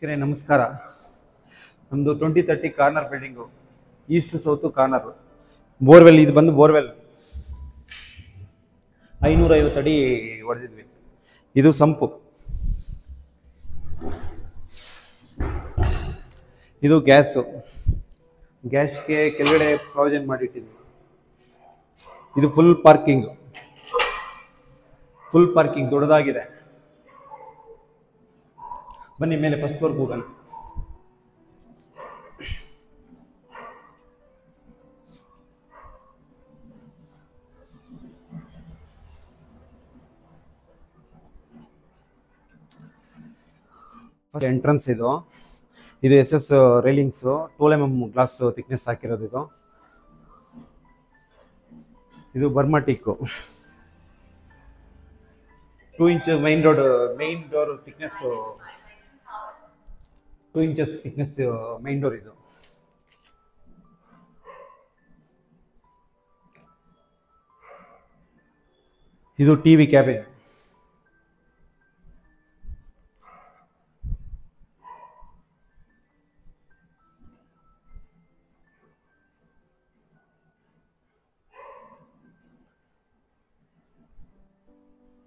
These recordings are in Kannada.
ವೀಕ್ಷಕರೇ ನಮಸ್ಕಾರ. ನಮ್ಮದು 2030 corner building, East south corner. Borewell ಇದು ಬಂದು ಬೋರ್ವೆಲ್ 550 ಅಡಿ ಹೊಡೆದಿದ್ವಿ. ಇದು ಸಂಪು, ಇದು ಗ್ಯಾಸು. ಗ್ಯಾಸ್ಗೆ ಕೆಳಗಡೆ ಪ್ರಾವಿಷನ್ ಮಾಡಿಟ್ಟಿದ್ವಿ. ಇದು ಫುಲ್ ಪಾರ್ಕಿಂಗ್ ದೊಡ್ಡದಾಗಿದೆ. ಬನ್ನಿ ಮೇಲೆ ಫಸ್ಟ್ ಫ್ಲೋರ್ಗೆ ಹೋಗೋಣ. ಫಸ್ಟ್ ಎಂಟ್ರನ್ಸ್ ಇದು SS railings 12 mm glass thickness ಹಾಕಿರೋದು. ಇದು ಬರ್ಮಾಟಿಕ್ಕು 2 inch main door thickness 2 inches thickness main door. ಇದು ಟಿವಿ ಕ್ಯಾಬಿನ್.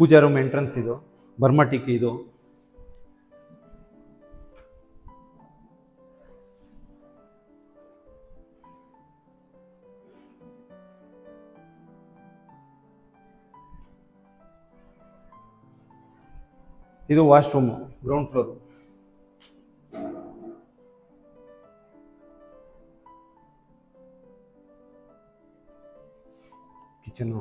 ಪೂಜಾ ರೂಮ್ ಎಂಟ್ರನ್ಸ್ ಇದು ಬರ್ಮಾಟಿಕ್. ಇದು ವಾಶ್ರೂಮ್ ಗ್ರೌಂಡ್ ಫ್ಲೋರ್. ಕಿಚನ್.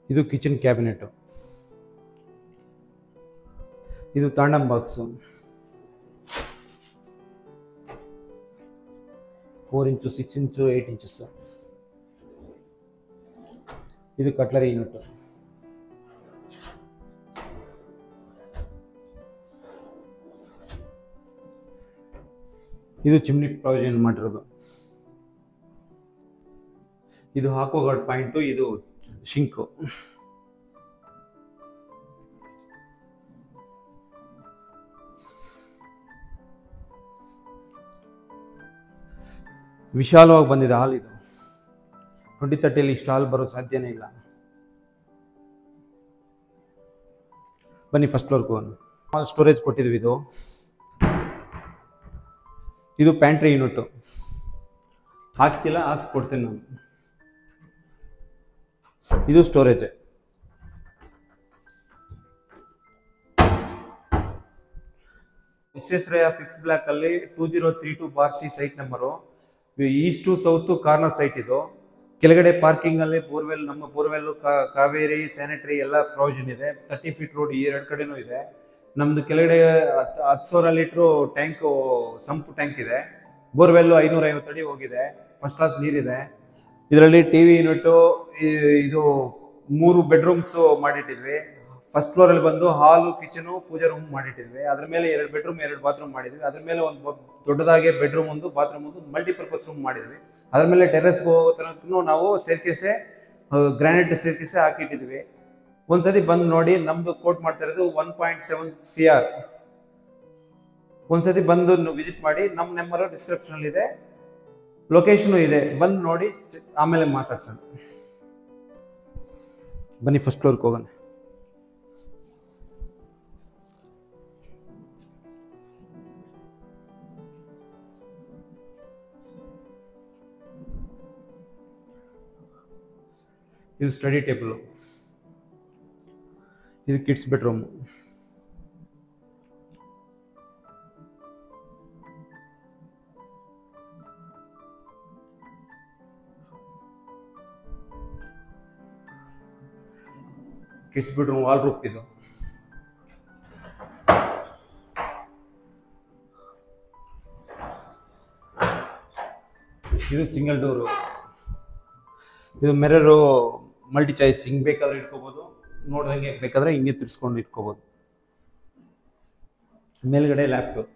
ಇದು ಕಿಚನ್ ಕ್ಯಾಬಿನೆಟ್. ಇದು ತಾಂಡಂ ಬಾಕ್ಸು 4 ಇಂಚು 6 ಇಂಚು 8 ಇಂಚಸ್. ಇದು ಕಟ್ಲರಿ ಯೂನಿಟ್. ಇದು ಚಿಮ್ನಿ ಪ್ರಾವಿಷನ್ ಮಾಡಿರೋದು. ಇದು ಹಾಕೋ ಪಾಯಿಂಟು. ಇದು ಶಿಂಕು. ವಿಶಾಲವಾಗಿ ಬಂದಿದೆ ಹಾಲ್. ಇದು 2030 ಇಷ್ಟು ಹಾಲ್ ಬರೋ ಸಾಧ್ಯನೇ ಇಲ್ಲ. ಬನ್ನಿ ಫಸ್ಟ್ ಫ್ಲೋರ್ಗೆ ಹೋಗೋಣ. ಹಾಲ್ ಸ್ಟೋರೇಜ್ ಕೊಟ್ಟಿದ್ವಿ. ಇದು ಪ್ಯಾಂಟ್ರಿ ಯೂನಿಟ್. ಹಾಕ್ಸಿಲ್ಲ, ಹಾಕ್ಸ್ಕೊಡ್ತೀನಿ ನಾನು. ಇದು ಸ್ಟೋರೇಜ್. ವಿಶ್ವೇಶ್ವರಯ್ಯ 5th ಬ್ಲಾಕ್ ಅಲ್ಲಿ 2032/C site number. East south corner site ಇದು. ಕೆಳಗಡೆ ಪಾರ್ಕಿಂಗ್ ಅಲ್ಲಿ ಬೋರ್ವೆಲ್, ನಮ್ಮ ಬೋರ್ವೆಲ್, ಕಾವೇರಿ, ಸ್ಯಾನಿಟರಿ ಎಲ್ಲ ಪ್ರಾವಿಷನ್ ಇದೆ. 30 feet ರೋಡ್ ಎರಡು ಕಡೆನೂ ಇದೆ. ನಮ್ದು ಕೆಳಗಡೆ 10,000 ಲೀಟ್ರು ಟ್ಯಾಂಕ್, ಸಂಪು ಟ್ಯಾಂಕ್ ಇದೆ. ಬೋರ್ವೆಲ್ 550 ಅಡಿ ಹೋಗಿದೆ. ಫಸ್ಟ್ ಕ್ಲಾಸ್ ನೀರಿದೆ. ಇದರಲ್ಲಿ ಟಿವಿ ಯೂನಿಟ್, ಇದು 3 ಬೆಡ್ರೂಮ್ಸ್ ಮಾಡಿಟ್ಟಿದ್ವಿ. ಫಸ್ಟ್ ಫ್ಲೋರ್ ಅಲ್ಲಿ ಬಂದು ಹಾಲು, ಕಿಚನು, ಪೂಜಾ ರೂಮ್ ಮಾಡಿಟ್ಟಿದ್ವಿ. ಅದ್ರ ಮೇಲೆ 2 ಬೆಡ್ರೂಮ್ 2 ಬಾತ್ರೂಮ್ ಮಾಡಿದ್ವಿ. ಅದ್ರ ಮೇಲೆ ಒಂದು ದೊಡ್ಡದಾಗಿ ಬೆಡ್ರೂಮ್ ಒಂದು, ಬಾತ್ರೂಮ್ ಒಂದು, ಮಲ್ಟಿಪರ್ಪಸ್ ರೂಮ್ ಮಾಡಿದ್ವಿ. ಅದ್ರ ಮೇಲೆ ಟೆರೆಸ್ಗೆ ಹೋಗೋ ತನಕ ನಾವು ಸ್ಟೇರ್ಕೇಸೆ, ಗ್ರಾನೈಟ್ ಸ್ಟೇರ್ಕೇಸೆ ಹಾಕಿಟ್ಟಿದ್ವಿ. ಒಂದ್ಸತಿ ಬಂದು ನೋಡಿ. ನಮ್ದು ಕೋಟ್ ಮಾಡ್ತಾ ಇರೋದು 1.7 CR. ಒಂದ್ಸತಿ ಬಂದು ವಿಸಿಟ್ ಮಾಡಿ. ನಮ್ಮ ನಂಬರ್ ಡಿಸ್ಕ್ರಿಪ್ಷನ್ ಅಲ್ಲಿ ಇದೆ, ಲೊಕೇಶನ್ ಇದೆ. ಬಂದು ನೋಡಿ, ಆಮೇಲೆ ಮಾತಾಡ್ಸೋಣ. ಬನ್ನಿ ಫಸ್ಟ್ ಫ್ಲೋರ್ಗೆ ಹೋಗೋಣ. ಇದು ಸ್ಟಡಿ ಟೇಬಲ್. ಇದು kids bedroom. Kids bedroom wall roof. ಇದು ಸಿಂಗಲ್ ಡೋರು. ಇದು ಮಿರರು, ಮಲ್ಟಿ ಚಾಯ್ಸ್. ಹಿಂಗೆ ಬೇಕಾದ್ರೆ ಇಟ್ಕೋಬೋದು, ನೋಡ್ದಂಗೆ ಬೇಕಾದ್ರೆ ಹಿಂಗೆ ತಿರ್ಸ್ಕೊಂಡು ಇಟ್ಕೋಬೋದು. ಮೇಲ್ಗಡೆ ಲ್ಯಾಪ್ಟಾಪ್.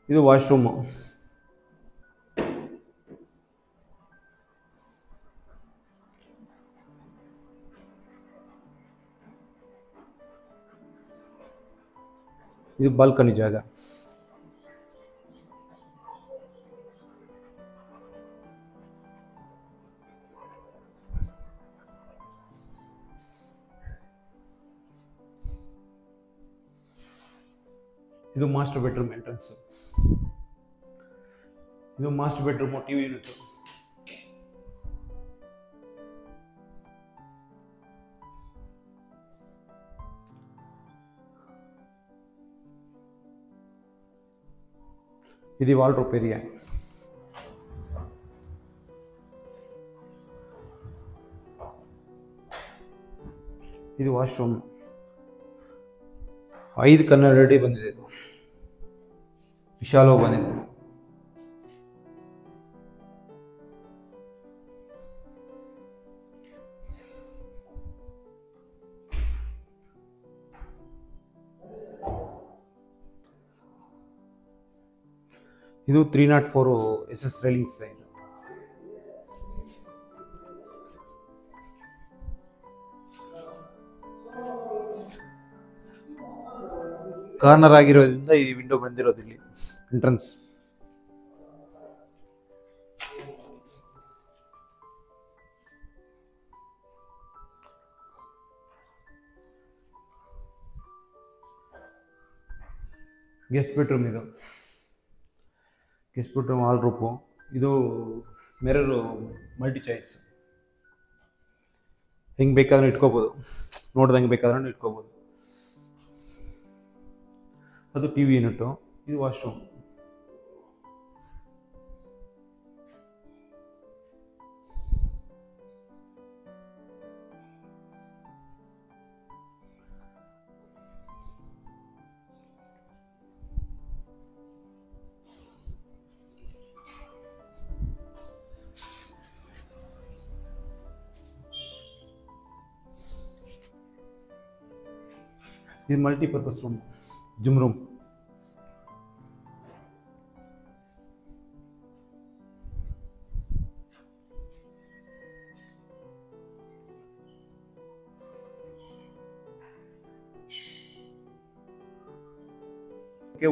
ಇದು ವಾಶ್ರೂಮು. ಇದು ಬಾಲ್ಕನಿ ಜಾಗ. ಇದು ಮಾಸ್ಟರ್ ಬೆಡ್ರೂಮ್ ಎಂಟ್ರೆನ್ಸ್. ಇದು ಮಾಸ್ಟರ್ ಬೆಡ್ರೂಮ್ ಟಿವಿ ಯೂನಿಟ್. ఇది ವಾರ್ಡ್ರೋಬ್ ಏರಿಯಾ. ಇದು ವಾಶ್ರೂಮ್. 5 ಕನ್ನಡ ಅಡಿ ಬಂದಿದೆ. ಇದು ವಿಶಾಲವಾಗಿ ಬಂದಿದೆ. ಇದು 304 SS ರೈಲಿಂಗ್ ಸೈಡ್. ಕಾರ್ನರ್ ಆಗಿರೋದ್ರಿಂದ ಈ ವಿಂಡೋ ಬಂದಿರೋದು ಇಲ್ಲಿ ಎಂಟ್ರೆನ್ಸ್. Guest bedroom. ಇದು ಗೆಸ್ಟ್ ಬೆಡ್ರೂಮ್ ಹಾಲ್ ರೂಪು. ಇದು ಮಿರರು ಮಲ್ಟಿ ಚಾಯ್ಸ್. ಹೆಂಗೆ ಬೇಕಾದ್ರೂ ಇಟ್ಕೋಬೋದು, ನೋಡ್ದಂಗೆ ಬೇಕಾದ್ರೂ ಇಟ್ಕೋಬೋದು. ಅದು ಟಿವಿ ಯೂನಿಟು. ಇದು ವಾಶ್ರೂಮ್. ಇದು multipurpose room, gym room.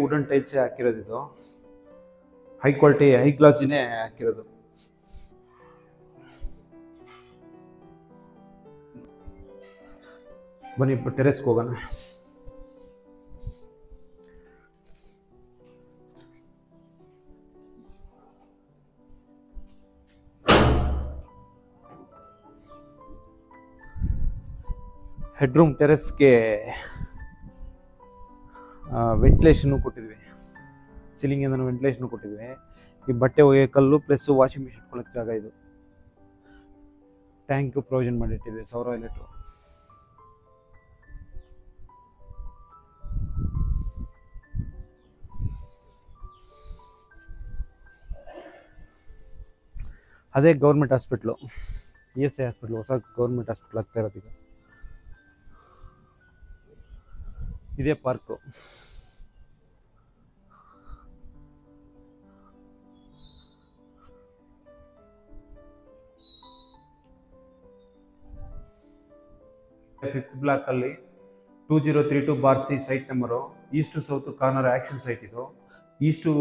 Wooden ಟೈಲ್ಸೇ ಹಾಕಿರೋದು. ಇದು ಹೈ ಕ್ವಾಲಿಟಿ ಹೈ ಗ್ಲಾಸಿನೇ ಹಾಕಿರೋದು. ಬನ್ನಿ ಟೆರೆಸ್ಗೆ ಹೋಗೋಣ. ಹೆಡ್ರೂಮ್ ಟೆರೆಸ್ಗೆ ವೆಂಟಿಲೇಷನ್ನು ಕೊಟ್ಟಿದ್ವಿ. ಸೀಲಿಂಗಿಂದ ವೆಂಟಿಲೇಷನ್ ಕೊಟ್ಟಿದ್ವಿ. ಈ ಬಟ್ಟೆ ಒಗೆಯೋ ಕಲ್ಲು ಪ್ಲಸ್ ವಾಷಿಂಗ್ ಮಿಷಿನ್ ಇಟ್ಕೊಳ್ಳೋಕೆ ಜಾಗ. ಇದು ಟ್ಯಾಂಕ್ ಪ್ರೊವಿಷನ್ ಮಾಡಿಟ್ಟಿದ್ವಿ, ಸೌರ ಎಲೆಕ್ಟ್ರು. ಅದೇ ಗೌರ್ಮೆಂಟ್ ಹಾಸ್ಪಿಟ್ಲು, ESI ಹಾಸ್ಪಿಟ್ಲು, ಹೊಸ ಗೌರ್ಮೆಂಟ್ ಹಾಸ್ಪಿಟ್ಲ್ ಆಗ್ತಾ ಇರೋದು ಈಗ. ಇದೇ ಪಾರ್ಕು. ಫಿಫ್ತ್ ಬ್ಲಾಕ್ ಅಲ್ಲಿ 2032/C site number. East south corner auction site. ಇದು ಈಸ್ಟು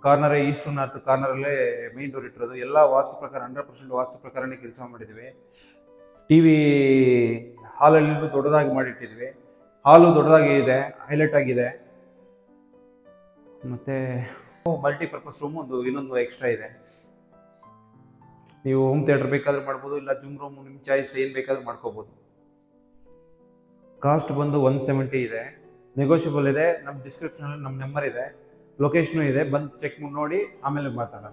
ಕಾರ್ನರೇ, ಈಸ್ಟ್ ನಾರ್ತ್ ಕಾರ್ನರಲ್ಲೇ ಮೇನ್ ಡೋರ್ ಇಟ್ಟಿರೋದು. ಎಲ್ಲ ವಾಸ್ತು ಪ್ರಕಾರ 100% ವಾಸ್ತು ಪ್ರಕಾರನೇ ಕೆಲಸ ಮಾಡಿದ್ವಿ. ಟಿವಿ ಹಾಲಲ್ಲಿ ದೊಡ್ಡದಾಗಿ ಮಾಡಿಟ್ಟಿದ್ವಿ. ಹಾಲು ದೊಡ್ಡದಾಗಿ ಇದೆ, ಹೈಲೈಟ್ ಆಗಿದೆ. ಮತ್ತೆ ಮಲ್ಟಿಪರ್ಪಸ್ ರೂಮ್ ಇನ್ನೊಂದು ಎಕ್ಸ್ಟ್ರಾ ಇದೆ. ನೀವು ಹೋಮ್ ಥಿಯೇಟರ್ ಬೇಕಾದ್ರೂ ಮಾಡ್ಬೋದು, ಇಲ್ಲ ಜಿಮ್ ರೂಮ್ ನಿಮ್ಮ ಚಾಯ್ಸ್ ಏನು ಬೇಕಾದ್ರೂ ಮಾಡ್ಕೋಬೋದು. ಕಾಸ್ಟ್ ಬಂದು 170 ಇದೆ, ನೆಗೋಷಿಯಬಲ್ ಇದೆ. ನಮ್ಮ ಡಿಸ್ಕ್ರಿಪ್ಷನಲ್ಲಿ ನಮ್ಮ ನಂಬರ್ ಇದೆ, ಲೊಕೇಶನು ಇದೆ. ಬಂದು ಚೆಕ್ ಮಾಡಿ ನೋಡಿ ಆಮೇಲೆ ಮಾತಾಡೋಣ.